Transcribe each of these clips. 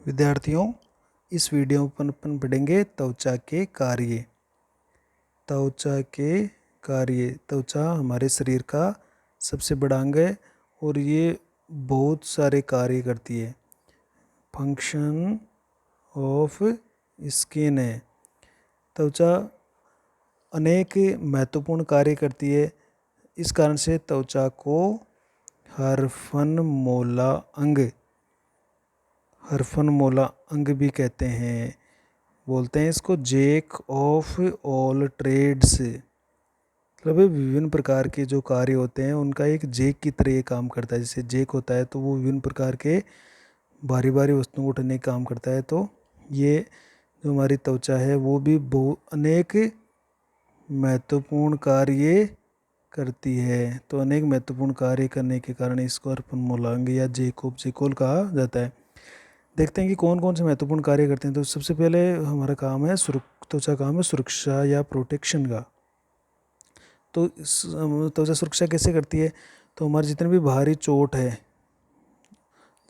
विद्यार्थियों, इस वीडियो पर अपन पढ़ेंगे त्वचा के कार्य। त्वचा के कार्य। त्वचा हमारे शरीर का सबसे बड़ा अंग है और ये बहुत सारे कार्य करती है। फंक्शन ऑफ स्किन है। त्वचा अनेक महत्वपूर्ण कार्य करती है। इस कारण से त्वचा को हरफनमोला अंग भी कहते हैं। बोलते हैं इसको जैक ऑफ ऑल ट्रेड्स। मतलब विभिन्न प्रकार के जो कार्य होते हैं उनका एक जैक की तरह ये काम करता है। जैसे जैक होता है तो वो विभिन्न प्रकार के भारी भारी वस्तुओं को उठाने का काम करता है। तो ये जो हमारी त्वचा है वो भी अनेक महत्वपूर्ण कार्य करती है। तो अनेक महत्वपूर्ण कार्य करने के कारण इसको हरफनमोला अंग या जैक ऑफ जेकोल कहा जाता है। देखते हैं कि कौन कौन से महत्वपूर्ण कार्य करते हैं। तो सबसे पहले हमारा काम है त्वचा काम है सुरक्षा या प्रोटेक्शन का। तो त्वचा सुरक्षा कैसे करती है? तो हमारे जितने भी भारी चोट है,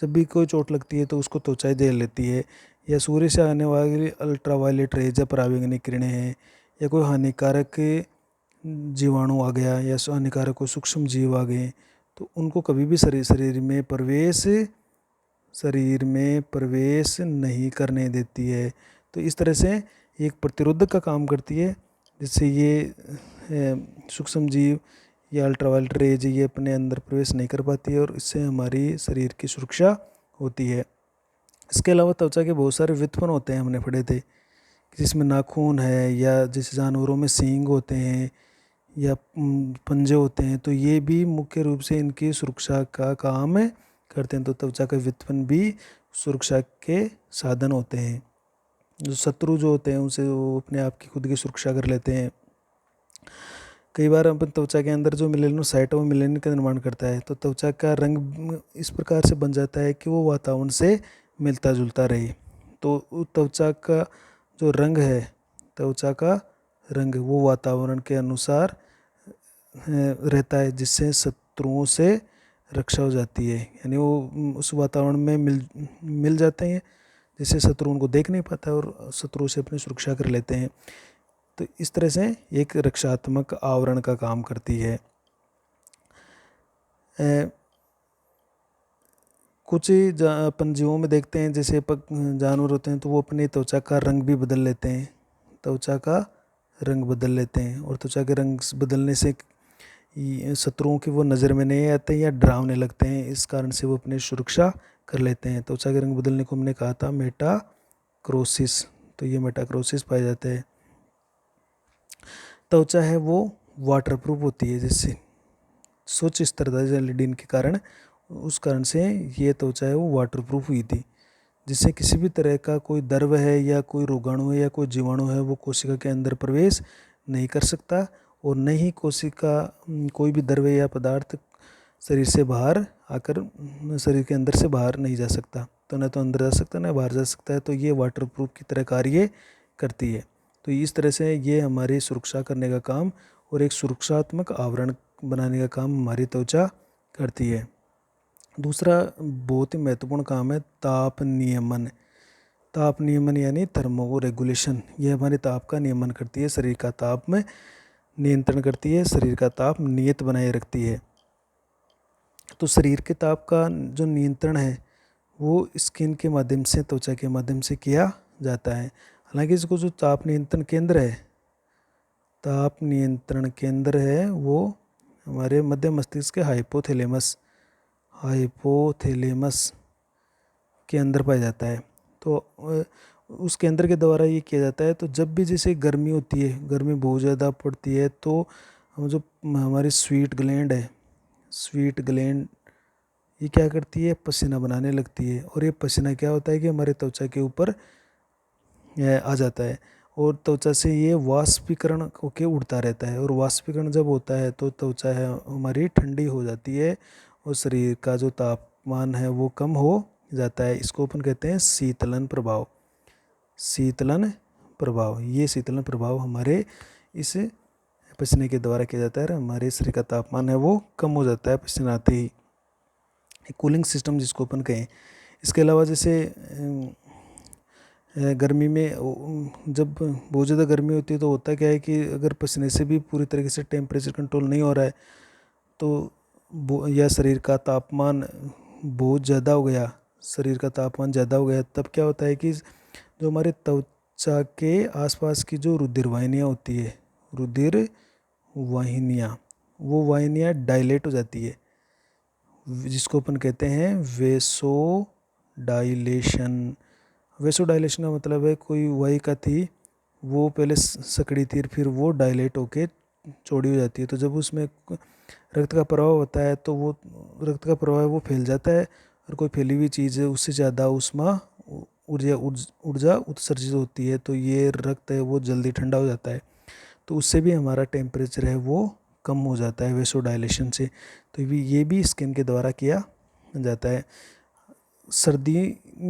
जब भी कोई चोट लगती है तो उसको त्वचा झेल लेती है। या सूर्य से आने वाली अल्ट्रावायलेट रेज या पराबैंगनी किरणें हैं, या कोई हानिकारक जीवाणु आ गया या हानिकारक कोई सूक्ष्म जीव आ गए, तो उनको कभी भी शरीर में प्रवेश नहीं करने देती है। तो इस तरह से एक प्रतिरोधक का काम करती है, जिससे ये सूक्ष्म जीव या अल्ट्रावायलेट रेज ये अपने अंदर प्रवेश नहीं कर पाती है और इससे हमारी शरीर की सुरक्षा होती है। इसके अलावा त्वचा के बहुत सारे व्युत्पन्न होते हैं, हमने पढ़े थे, जिसमें नाखून है या जैसे जानवरों में सींग होते हैं या पंजे होते हैं, तो ये भी मुख्य रूप से इनकी सुरक्षा का काम करते हैं। तो त्वचा का व्युत्पन्न भी सुरक्षा के साधन होते हैं। जो शत्रु जो होते हैं उनसे वो अपने आप की खुद की सुरक्षा कर लेते हैं। कई बार अपन त्वचा के अंदर जो मेलेनोसाइट है वो मेलेनिन का निर्माण करता है। तो त्वचा का रंग इस प्रकार से बन जाता है कि वो वातावरण से मिलता जुलता रहे। तो त्वचा का जो रंग है, त्वचा का रंग वो वातावरण के अनुसार रहता है, जिससे शत्रुओं से रक्षा हो जाती है। यानी वो उस वातावरण में मिल जाते हैं, जिससे शत्रु उनको देख नहीं पाता और शत्रु से अपनी सुरक्षा कर लेते हैं। तो इस तरह से एक रक्षात्मक आवरण का काम करती है। कुछ अपन जीवों में देखते हैं, जैसे जानवर होते हैं तो वो अपनी त्वचा का रंग भी बदल लेते हैं। त्वचा का रंग बदल लेते हैं और त्वचा के रंग बदलने से शत्रुओं की वो नज़र में नहीं आते या डरावने लगते हैं। इस कारण से वो अपनी सुरक्षा कर लेते हैं। त्वचा के रंग बदलने को हमने कहा था मेटाक्रोसिस। तो ये मेटाक्रोसिस पाए जाते हैं। त्वचा है वो वाटरप्रूफ होती है, जैसे स्वच्छ स्तरता जेलिडिन के कारण, उस कारण से ये त्वचा है वो वाटरप्रूफ हुई थी, जिससे किसी भी तरह का कोई द्रव है या कोई रोगाणु है या कोई जीवाणु है वो कोशिका के अंदर प्रवेश नहीं कर सकता, और न ही कोशिका कोई भी द्रव्य या पदार्थ शरीर से बाहर आकर शरीर के अंदर से बाहर नहीं जा सकता। तो न तो अंदर जा सकता न बाहर जा सकता है। तो ये वाटरप्रूफ की तरह कार्य करती है। तो इस तरह से ये हमारी सुरक्षा करने का काम और एक सुरक्षात्मक आवरण बनाने का काम हमारी त्वचा करती है। दूसरा बहुत ही महत्वपूर्ण काम है ताप नियमन। ताप नियमन यानी थर्मो रेगुलेशन। ये हमारे ताप का नियमन करती है, शरीर का ताप में नियंत्रण करती है, शरीर का ताप नियत बनाए रखती है। तो शरीर के ताप का जो नियंत्रण है वो स्किन के माध्यम से, त्वचा के माध्यम से किया जाता है। हालांकि इसको जो ताप नियंत्रण केंद्र है वो हमारे मध्य मस्तिष्क के हाइपोथैलेमस के अंदर पाया जाता है। तो उस केंद्र के द्वारा ये किया जाता है। तो जब भी जैसे गर्मी होती है, गर्मी बहुत ज़्यादा पड़ती है, तो जो हमारी स्वीट ग्लैंड ये क्या करती है, पसीना बनाने लगती है। और ये पसीना क्या होता है कि हमारे त्वचा के ऊपर आ जाता है और त्वचा से ये वाष्पीकरण होकर उड़ता रहता है। और वाष्पीकरण जब होता है तो त्वचा है हमारी ठंडी हो जाती है और शरीर का जो तापमान है वो कम हो जाता है। इसको अपन कहते हैं शीतलन प्रभाव। ये शीतलन प्रभाव हमारे इस पसीने के द्वारा किया जाता है। हमारे शरीर का तापमान है वो कम हो जाता है पसीना आते ही। कूलिंग सिस्टम जिसको अपन कहें। इसके अलावा जैसे गर्मी में जब बहुत ज़्यादा गर्मी होती है तो होता क्या है कि अगर पसीने से भी पूरी तरीके से टेम्परेचर कंट्रोल नहीं हो रहा है तो या शरीर का तापमान बहुत ज़्यादा हो गया, शरीर का तापमान ज़्यादा हो गया, तब क्या होता है कि जो हमारे त्वचा के आसपास की जो रुधिर वाहिनियाँ होती है, रुधिर वाहिनियाँ, वो वाहिनियाँ डायलेट हो जाती है, जिसको अपन कहते हैं वेसो डायलेशन। वेसो डायलेशन का मतलब है कोई वाहिका थी वो पहले सकड़ी थी, फिर वो डायलेट होके चौड़ी हो जाती है। तो जब उसमें रक्त का प्रवाह होता है तो वो रक्त का प्रवाह वो फैल जाता है, और कोई फैली हुई चीज़ है उससे ज़्यादा ऊष्मा ऊर्जा उत्सर्जित होती है, तो ये रक्त है वो जल्दी ठंडा हो जाता है, तो उससे भी हमारा टेम्परेचर है वो कम हो जाता है वेसो डायलेशन से। तो ये भी स्किन के द्वारा किया जाता है। सर्दी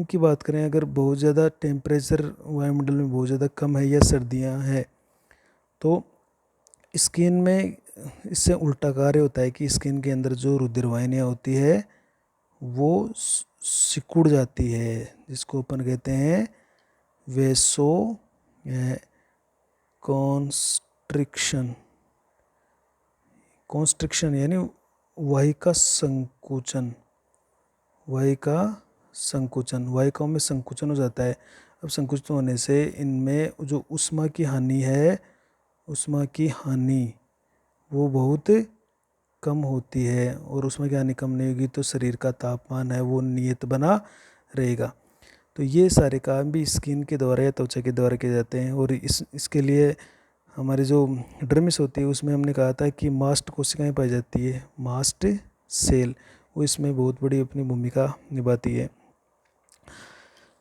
की बात करें, अगर बहुत ज़्यादा टेम्परेचर वायुमंडल में बहुत ज़्यादा कम है या सर्दियाँ हैं तो स्किन में इससे उल्टा कार्य होता है कि स्किन के अंदर जो रुधिर वाहिनियाँ होती है वो सिकुड़ जाती है, जिसको अपन कहते हैं वेसो कॉन्स्ट्रिक्शन। कॉन्स्ट्रिक्शन यानी वाहिका संकुचन, वाहिका संकुचन, वाहिकाओं में संकुचन हो जाता है। अब संकुचित होने से इनमें जो ऊष्मा की हानि है, ऊष्मा की हानि वो बहुत कम होती है, और ऊष्मा की हानि कम नहीं होगी तो शरीर का तापमान है वो नियत बना रहेगा। तो ये सारे काम भी स्किन के द्वारा या त्वचा के द्वारा किए जाते हैं। और इसके लिए हमारी जो डर्मिस होती है उसमें हमने कहा था कि मास्ट कोशिकाएं पाई जाती है, मास्ट सेल, वो इसमें बहुत बड़ी अपनी भूमिका निभाती है।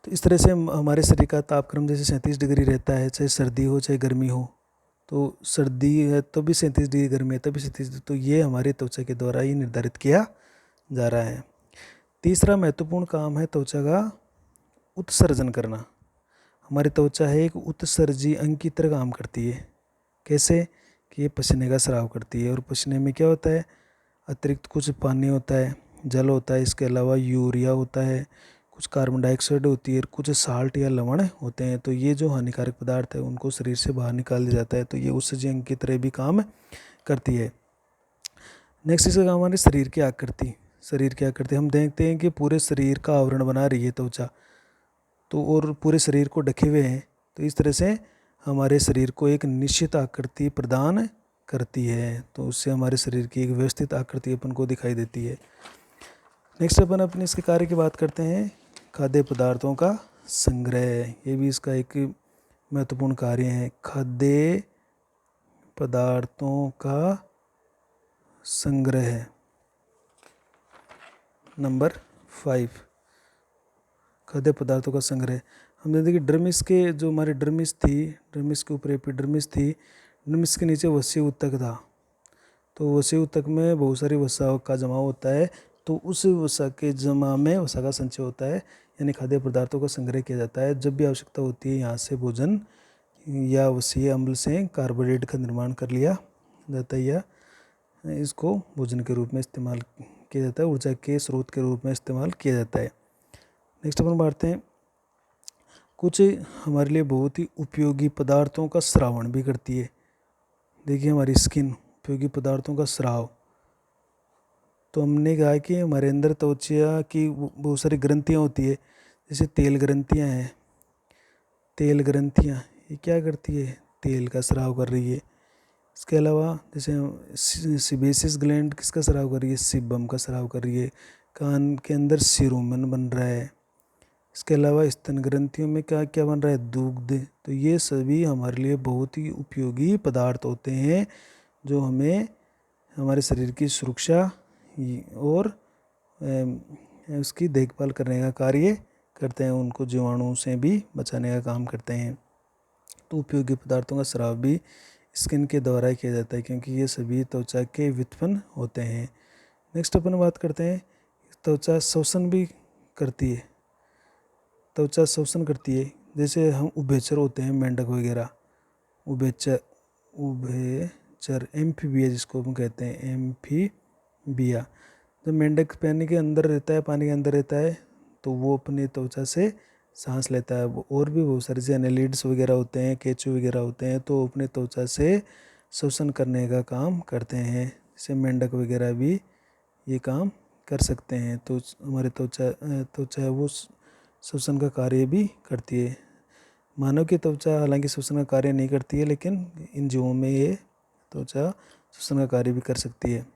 तो इस तरह से हमारे शरीर का तापक्रम जैसे 37 डिग्री रहता है, चाहे सर्दी हो चाहे गर्मी हो। तो सर्दी है तो भी 37 डिग्री, गर्मी है तभी 37 डिग्री, तो ये हमारी त्वचा के द्वारा ही निर्धारित किया जा रहा है। तीसरा महत्वपूर्ण काम है त्वचा का उत्सर्जन करना। हमारी त्वचा है एक उत्सर्जी अंग की तरह काम करती है। कैसे? कि ये पसीने का स्राव करती है, और पसीने में क्या होता है, अतिरिक्त कुछ पानी होता है, जल होता है, इसके अलावा यूरिया होता है, कुछ कार्बन डाइऑक्साइड होती है, कुछ साल्ट या लवण होते हैं। तो ये जो हानिकारक पदार्थ है उनको शरीर से बाहर निकाल दिया जाता है, तो ये उत्सर्जी अंग की तरह भी काम करती है। नेक्स्ट इसका काम हमारे शरीर की आकृति। शरीर की आकृति हम देखते हैं कि पूरे शरीर का आवरण बना रही है त्वचा, तो और पूरे शरीर को ढके हुए हैं, तो इस तरह से हमारे शरीर को एक निश्चित आकृति प्रदान करती है, तो उससे हमारे शरीर की एक व्यवस्थित आकृति अपन को दिखाई देती है। नेक्स्ट अपन अपने इसके कार्य की बात करते हैं, खाद्य पदार्थों का संग्रह। ये भी इसका एक महत्वपूर्ण कार्य है, खाद्य पदार्थों का संग्रह। नंबर 5, खाद्य पदार्थों का संग्रह। हमने देखिए डर्मिस के जो हमारी डर्मिस थी, डर्मिस के ऊपर एपिडर्मिस थी, डर्मिस के नीचे वसीय ऊतक था, तो वसीय ऊतक में बहुत सारी वसा का जमा होता है, तो उस वसा के जमा में वसा का संचय होता है, यानी खाद्य पदार्थों का संग्रह किया जाता है। जब भी आवश्यकता होती है यहाँ से भोजन या वसीय अम्ल से कार्बोहाइड्रेट का निर्माण कर लिया जाता है, या इसको भोजन के रूप में इस्तेमाल किया जाता है, ऊर्जा के स्रोत के रूप में इस्तेमाल किया जाता है। नेक्स्ट अपन बढ़ते हैं, कुछ हमारे लिए बहुत ही उपयोगी पदार्थों का स्रावण भी करती है। देखिए हमारी स्किन उपयोगी पदार्थों का स्राव, तो हमने कहा कि हमारे अंदर त्वचा की बहुत सारी ग्रंथियाँ होती है, जैसे तेल ग्रंथियाँ हैं। तेल ग्रंथियाँ ये क्या करती है, तेल का स्राव कर रही है। इसके अलावा जैसे सिबेसिस ग्लैंड किसका स्राव कर रही है, सीबम का स्राव कर रही है। कान के अंदर सिरोमन बन रहा है। इसके अलावा स्तन ग्रंथियों में क्या क्या बन रहा है, दुग्ध। तो ये सभी हमारे लिए बहुत ही उपयोगी पदार्थ होते हैं, जो हमें हमारे शरीर की सुरक्षा और उसकी देखभाल करने का कार्य करते हैं, उनको जीवाणुओं से भी बचाने का काम करते हैं। तो उपयोगी पदार्थों का स्राव भी स्किन के द्वारा किया जाता है, क्योंकि ये सभी त्वचा के व्युत्पन्न होते हैं। नेक्स्ट अपन बात करते हैं, त्वचा श्वसन भी करती है। त्वचा श्वसन करती है, जैसे हम उभयचर होते हैं, मेंढक वगैरह, उभयचर उभयचर एम्फीबिया जिसको हम कहते हैं, एम्फीबिया। जब मेंढक पानी के अंदर रहता है, पानी के अंदर रहता है, तो वो अपनी त्वचा से सांस लेता है। और भी बहुत सारे जैसे एनेलिड्स वगैरह होते हैं, केंचुए वगैरह होते हैं, तो अपने त्वचा से श्वसन करने का काम करते हैं। जैसे मेंढक वगैरह भी ये काम कर सकते हैं। तो हमारे त्वचा है वो श्वसन का कार्य भी करती है। मानव की त्वचा हालांकि श्वसन का कार्य नहीं करती है, लेकिन इन जीवों में ये त्वचा श्वसन का कार्य भी कर सकती है।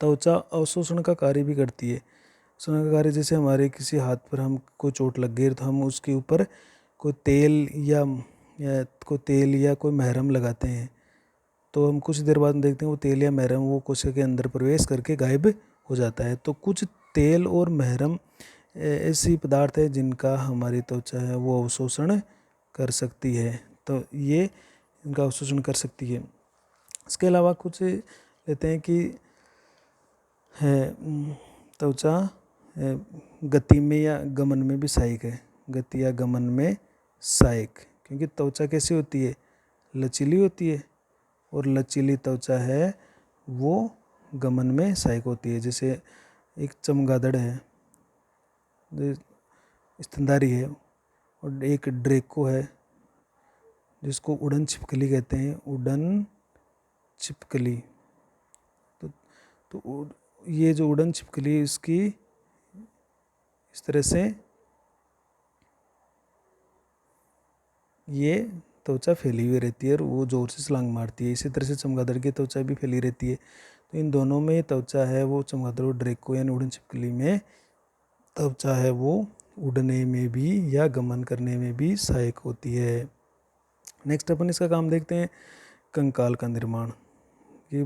त्वचा अवशोषण का कार्य भी करती है। अवशोषण का कार्य जैसे हमारे किसी हाथ पर हमको चोट लग गई तो हम उसके ऊपर कोई तेल या कोई महरम लगाते हैं, तो हम कुछ देर बाद देखते हैं वो तेल या महरम वो कोशिका के अंदर प्रवेश करके गायब हो जाता है। तो कुछ तेल और महरम ऐसी पदार्थ है जिनका हमारी त्वचा है वो अवशोषण कर सकती है। तो ये इनका अवशोषण कर सकती है। इसके अलावा कुछ लेते हैं कि त्वचा गति में या गमन में भी सहायक है। गति या गमन में सहायक, क्योंकि त्वचा कैसी होती है, लचीली होती है, और लचीली त्वचा है वो गमन में सहायक होती है। जैसे एक चमगादड़ है, स्तनधारी है, और एक ड्रेको है जिसको उड़न छिपकली कहते हैं, उड़न छिपकली। तो ये जो उड़न छिपकली है इसकी इस तरह से ये त्वचा फैली हुई रहती है और वो जोर से छलांग मारती है। इसी तरह से चमगादड़ की त्वचा भी फैली रहती है। तो इन दोनों में त्वचा है वो चमगादड़ और ड्रेको यानी उड़न छिपकली में त्वचा है वो उड़ने में भी या गमन करने में भी सहायक होती है। नेक्स्ट अपन इसका काम देखते हैं, कंकाल का निर्माण। ये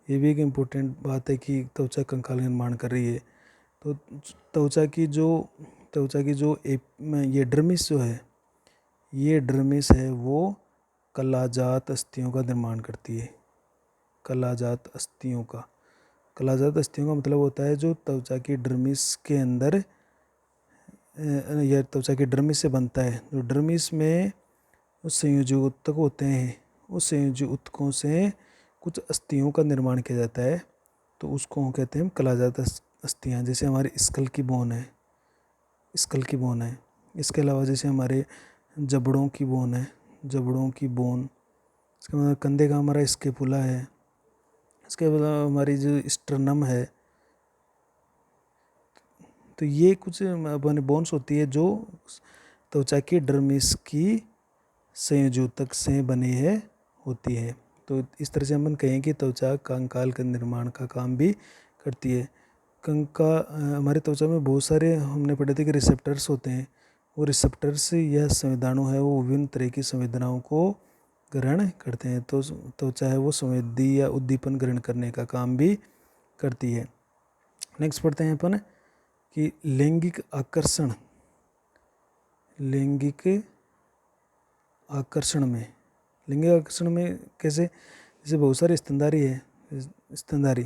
भी एक इम्पोर्टेंट बात है कि त्वचा कंकाल निर्माण कर रही है। तो त्वचा की जो ये डर्मिस जो है, ये डर्मिस है वो कलाजात अस्थियों का निर्माण करती है। कलाजात अस्थियों का मतलब होता है जो त्वचा की डर्मिस के अंदर या त्वचा की डर्मिस से बनता है। जो डर्मिस में उस संयोजी ऊतक होते हैं, उस संयोजी ऊतकों से कुछ अस्थियों का निर्माण किया जाता है, तो उसको कहते हैं कलाजात अस्थियाँ। जैसे हमारे स्कल की बोन है, इसके अलावा जैसे हमारे जबड़ों की बोन, इसके बाद कंधे का हमारा स्केपुला है, इसके बाद हमारी जो स्टर्नम है। तो ये कुछ अपने बोन्स होती है जो त्वचा की डर्मिस की संयोजक से बने है होती है। तो इस तरह से हम कहें कि त्वचा कंकाल के निर्माण का काम भी करती है। हमारे त्वचा में बहुत सारे हमने पढ़े थे कि रिसेप्टर्स होते हैं। वो रिसेप्टर्स या संवेदनाणु है वो विभिन्न तरह की संवेदनाओं को ग्रहण करते हैं। तो त्वचा है वो संवेदी या उद्दीपन ग्रहण करने का काम भी करती है। नेक्स्ट पढ़ते हैं अपन कि लैंगिक आकर्षण में कैसे, जैसे बहुत सारे स्तनधारी,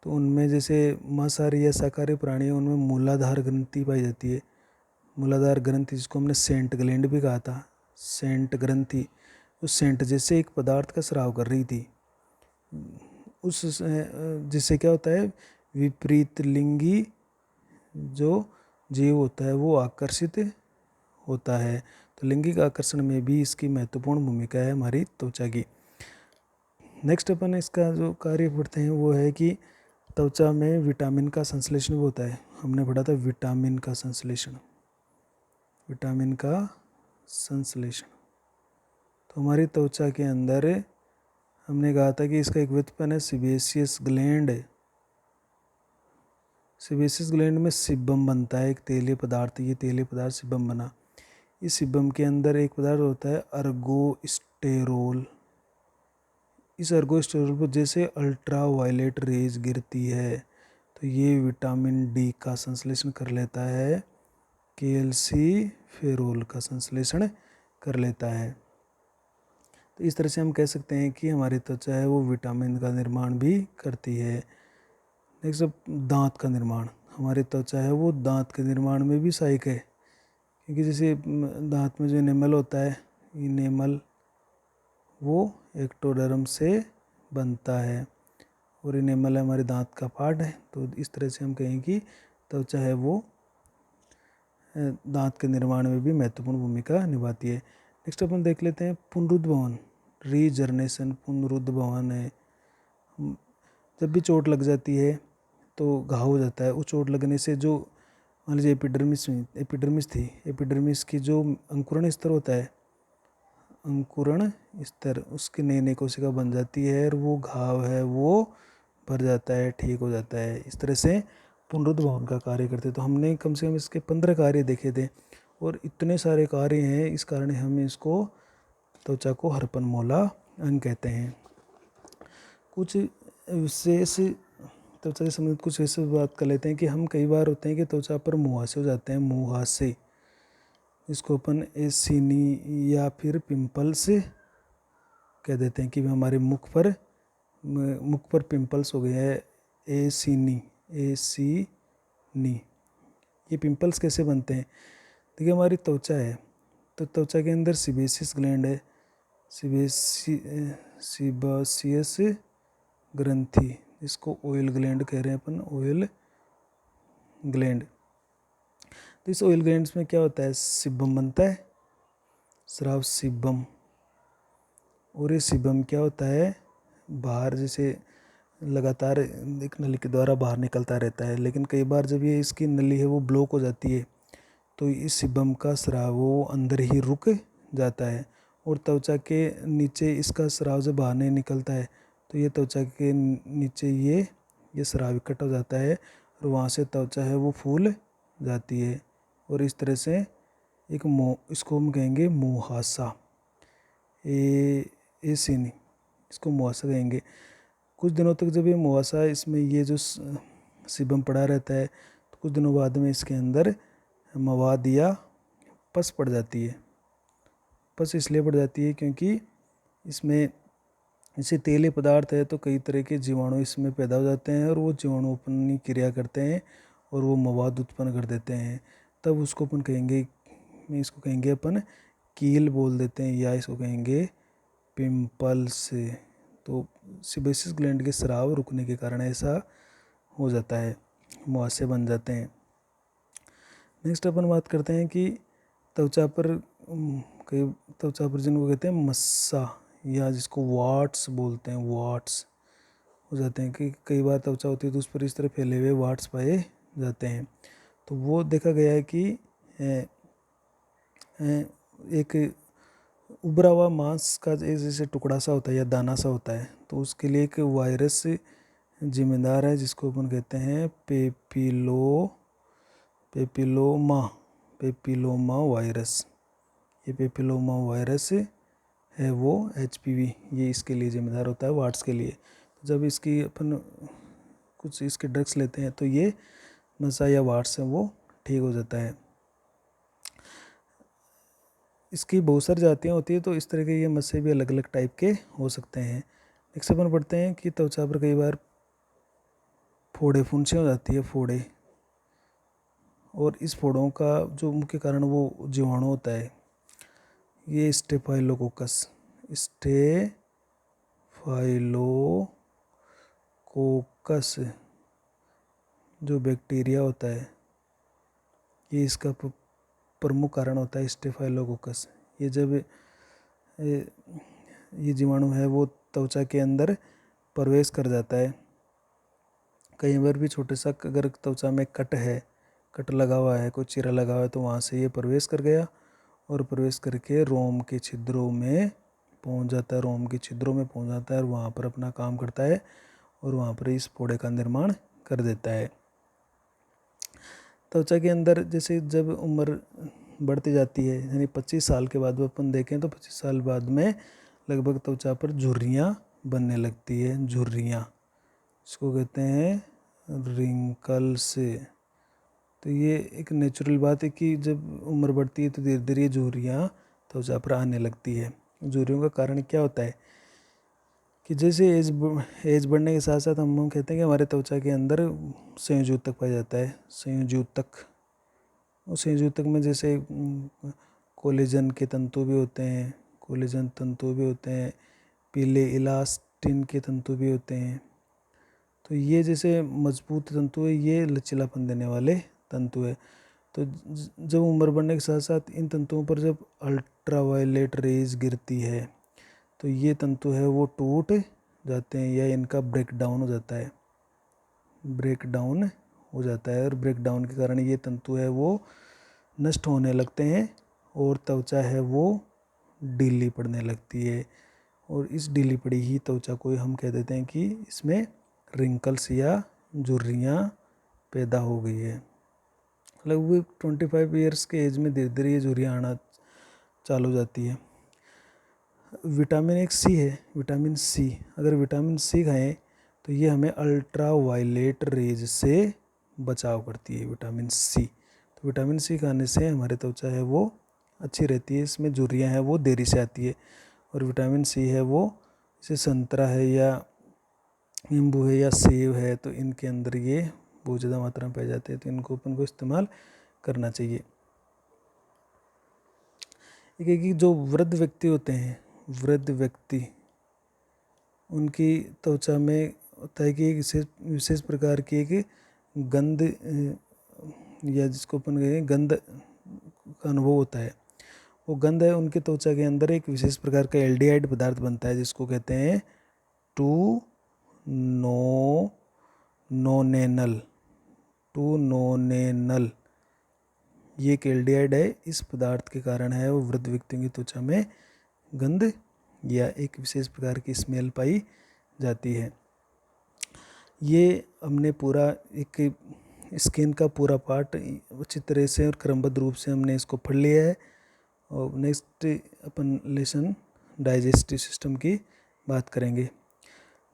तो उनमें जैसे मांसाहारी या शाकाहारी प्राणी है उनमें मूलाधार ग्रंथि पाई जाती है। मूलाधार ग्रंथि जिसको हमने सेंट ग्लैंड भी कहा था, सेंट ग्रंथि उस सेंट जैसे एक पदार्थ का स्राव कर रही थी। जिससे क्या होता है, विपरीत लिंगी जो जीव होता है वो आकर्षित होता है। तो लैंगिक आकर्षण में भी इसकी महत्वपूर्ण भूमिका है हमारी त्वचा की। नेक्स्ट अपन इसका जो कार्य पढ़ते हैं वो है कि त्वचा में विटामिन का संश्लेषण भी होता है। हमने पढ़ा था विटामिन का संश्लेषण। तो हमारी त्वचा के अंदर हमने कहा था कि इसका एक व्युत्पन्न है सीबेशियस ग्लैंड में सिबम बनता है, एक तेलीय पदार्थ। ये तेलीय पदार्थ सिबम बना। इस सिबम के अंदर एक पदार्थ होता है अर्गोस्टेरोल। इस अर्गोस्टेरोल पर जैसे अल्ट्रा वायलेट रेज गिरती है तो ये विटामिन डी का संश्लेषण कर लेता है, कैल्सीफेरोल का संश्लेषण कर लेता है। तो इस तरह से हम कह सकते हैं कि हमारी त्वचा है वो विटामिन का निर्माण भी करती है। नेक्स्ट दांत का निर्माण। हमारी त्वचा है वो दांत के निर्माण में भी सहायक है, क्योंकि जैसे दांत में जो इनेमल होता है, इनेमल वो एक्टोडर्म से बनता है और इनेमल हमारे दांत का पार्ट है। तो इस तरह से हम कहें कि त्वचा है वो दांत के निर्माण में भी महत्वपूर्ण भूमिका निभाती है। नेक्स्ट अपन देख लेते हैं पुनरुद्भवन, रीजनरेशन। पुनरुद्भवन है जब भी चोट लग जाती है तो घाव हो जाता है। उस चोट लगने से जो मान लीजिए एपिडर्मिस थी, एपिडर्मिस की जो अंकुरण स्तर होता है, अंकुरण स्तर, उसकी नई नई कोशिका बन जाती है और वो घाव है वो भर जाता है, ठीक हो जाता है। इस तरह से पुनरुद्भवन का कार्य करते हैं। तो हमने कम से कम इसके 15 कार्य देखे थे और इतने सारे कार्य हैं, इस कारण हम इसको त्वचा को हरपनमौला अंग कहते हैं। कुछ विशेष त्वचा से संबंधित कुछ विशेष बात कर लेते हैं कि हम कई बार होते हैं कि त्वचा पर मुहासे हो जाते हैं, मुहासे, इसको अपन एसिनी या फिर पिंपल्स कह देते हैं कि हमारे मुख पर पिंपल्स हो गए हैं, एसिनी, एसिनी। ये पिंपल्स कैसे बनते हैं? देखिए हमारी त्वचा है तो त्वचा के अंदर सीबेसियस ग्लैंड है, सीबासियस ग्रंथि, इसको ऑयल ग्लैंड कह रहे हैं अपन, ऑयल ग्लैंड। तो इस ऑयल ग्लैंड्स में क्या होता है, सिबम बनता है, स्राव सिबम। और ये सिबम क्या होता है, बाहर जैसे लगातार एक नली के द्वारा बाहर निकलता रहता है, लेकिन कई बार जब ये इसकी नली है वो ब्लॉक हो जाती है तो इस सिबम का स्राव वो अंदर ही रुक जाता है और त्वचा के नीचे इसका स्राव जब बाहर नहीं निकलता है तो ये त्वचा के नीचे ये स्राव इकट्ठा हो जाता है और वहाँ से त्वचा है वो फूल जाती है और इस तरह से एक इसको हम कहेंगे मुहासा, एसिनी, इसको मुहासा कहेंगे। कुछ दिनों तक जब ये मुहासा, इसमें ये जो सिबम पड़ा रहता है तो कुछ दिनों बाद में इसके अंदर मवाद या पस पड़ जाती है। पस इसलिए पड़ जाती है क्योंकि इसमें जैसे तेलीय पदार्थ है तो कई तरह के जीवाणु इसमें पैदा हो जाते हैं और वो जीवाणु अपनी क्रिया करते हैं और वो मवाद उत्पन्न कर देते हैं। तब उसको अपन कहेंगे, इसको कहेंगे अपन कील बोल देते हैं या इसको कहेंगे पिंपल्स। तो सीबेसियस ग्लैंड के स्राव रुकने के कारण ऐसा हो जाता है, मुहासे बन जाते हैं। नेक्स्ट अपन बात करते हैं कि त्वचा पर कई त्वचा पर जिनको कहते हैं मस्सा या जिसको वाट्स बोलते हैं, वाट्स हो जाते हैं कि कई बार त्वचा होती है तो उस पर इस तरह फैले हुए वाट्स पाए जाते हैं। तो वो देखा गया है कि एक उभरा हुआ मांस का जैसे टुकड़ा सा होता है या दाना सा होता है तो उसके लिए एक वायरस जिम्मेदार है जिसको अपन कहते हैं पेपिलोमा वायरस। ये पेपिलोमा वायरस है वो HPV, ये इसके लिए जिम्मेदार होता है, वाट्स के लिए। तो जब इसकी अपन कुछ इसके ड्रग्स लेते हैं तो ये मसा या वाट्स है वो ठीक हो जाता है। इसकी बहुत सारी जातियाँ होती है तो इस तरह के ये मस्से भी अलग अलग टाइप के हो सकते हैं। नेक्स्ट अपन पढ़ते हैं कि त्वचा पर कई बार फोड़े फुंसी हो जाती है, फोड़े, और इस फोड़ों का जो मुख्य कारण वो जीवाणु होता है, ये स्टेफाइलोकोकस जो बैक्टीरिया होता है ये इसका प्रमुख कारण होता है, स्टेफाइलोकोकस। ये जब ये जीवाणु है वो त्वचा के अंदर प्रवेश कर जाता है, कई बार भी छोटे सा अगर त्वचा में कट लगा हुआ है, कोई चीरा लगा हुआ है तो वहाँ से ये प्रवेश कर गया और प्रवेश करके रोम के छिद्रों में पहुँच जाता है, रोम के छिद्रों में पहुँच जाता है और वहाँ पर अपना काम करता है और वहाँ पर इस फोड़े का निर्माण कर देता है। त्वचा के अंदर जैसे जब उम्र बढ़ती जाती है, यानी 25 साल के बाद अपन देखें तो 25 साल बाद में लगभग त्वचा पर झुर्रियाँ बनने लगती है, झुर्रियाँ, इसको कहते हैं रिंकल्स। तो ये एक नेचुरल बात है कि जब उम्र बढ़ती है तो धीरे धीरे झुर्रियाँ त्वचा पर आने लगती है। झुर्रियों का कारण क्या होता है कि जैसे एज बढ़ने के साथ साथ हम कहते हैं कि हमारे त्वचा के अंदर संयोजक पाया जाता है, संयोजक। उस संयोजक में जैसे कोलेजन के तंतु भी होते हैं, कोलेजन तंतु भी होते हैं, पीले इलास्टिन के तंतु भी होते हैं। तो ये जैसे मजबूत तंतु है, ये लचीलापन देने वाले तंतु है। तो जब उम्र बढ़ने के साथ साथ इन तंतुओं पर जब अल्ट्रावायलेट रेज गिरती है तो ये तंतु है वो टूट जाते हैं या इनका ब्रेक डाउन हो जाता है, ब्रेक डाउन हो जाता है। और ब्रेक डाउन के कारण ये तंतु है वो नष्ट होने लगते हैं और त्वचा है वो ढीली पड़ने लगती है। और इस ढीली पड़ी ही त्वचा को हम कह देते हैं कि इसमें रिंकल्स या झुर्रियाँ पैदा हो गई है। लगभग 25 ईयर्स के एज में धीरे धीरे ये झुर्रियाँ आना चालू हो जाती है। विटामिन एक सी है, विटामिन सी, अगर विटामिन सी खाएं तो ये हमें अल्ट्रा वायलेट रेज से बचाव करती है, विटामिन सी। तो विटामिन सी खाने से हमारे त्वचा है वो अच्छी रहती है, इसमें झुर्रियाँ हैं वो देरी से आती है। और विटामिन सी है वो जैसे संतरा है या नींबू है या सेब है तो इनके अंदर ये बहुत ज़्यादा मात्रा में पाए जाते हैं, तो इनको अपन को इस्तेमाल करना चाहिए। एक है कि जो वृद्ध व्यक्ति होते हैं, वृद्ध व्यक्ति, उनकी त्वचा में होता है कि एक विशेष प्रकार की एक गंध या जिसको अपन कहें गंध का अनुभव होता है। वो गंध है उनकी त्वचा के अंदर एक विशेष प्रकार का एल्डिहाइड पदार्थ बनता है जिसको कहते हैं 2-नोनेनल। ये एक एल्डिहाइड है, इस पदार्थ के कारण है वो वृद्ध व्यक्तियों की त्वचा में गंध या एक विशेष प्रकार की स्मेल पाई जाती है। ये हमने पूरा एक स्किन का पूरा पार्ट अच्छी तरह से और क्रमबद्ध रूप से हमने इसको पढ़ लिया है। और नेक्स्ट अपन लेसन डाइजेस्टिव सिस्टम की बात करेंगे।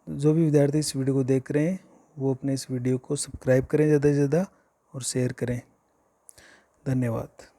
जो भी विद्यार्थी इस वीडियो को देख रहे हैं वो अपने इस वीडियो को सब्सक्राइब करें ज़्यादा से ज़्यादा और शेयर करें। धन्यवाद।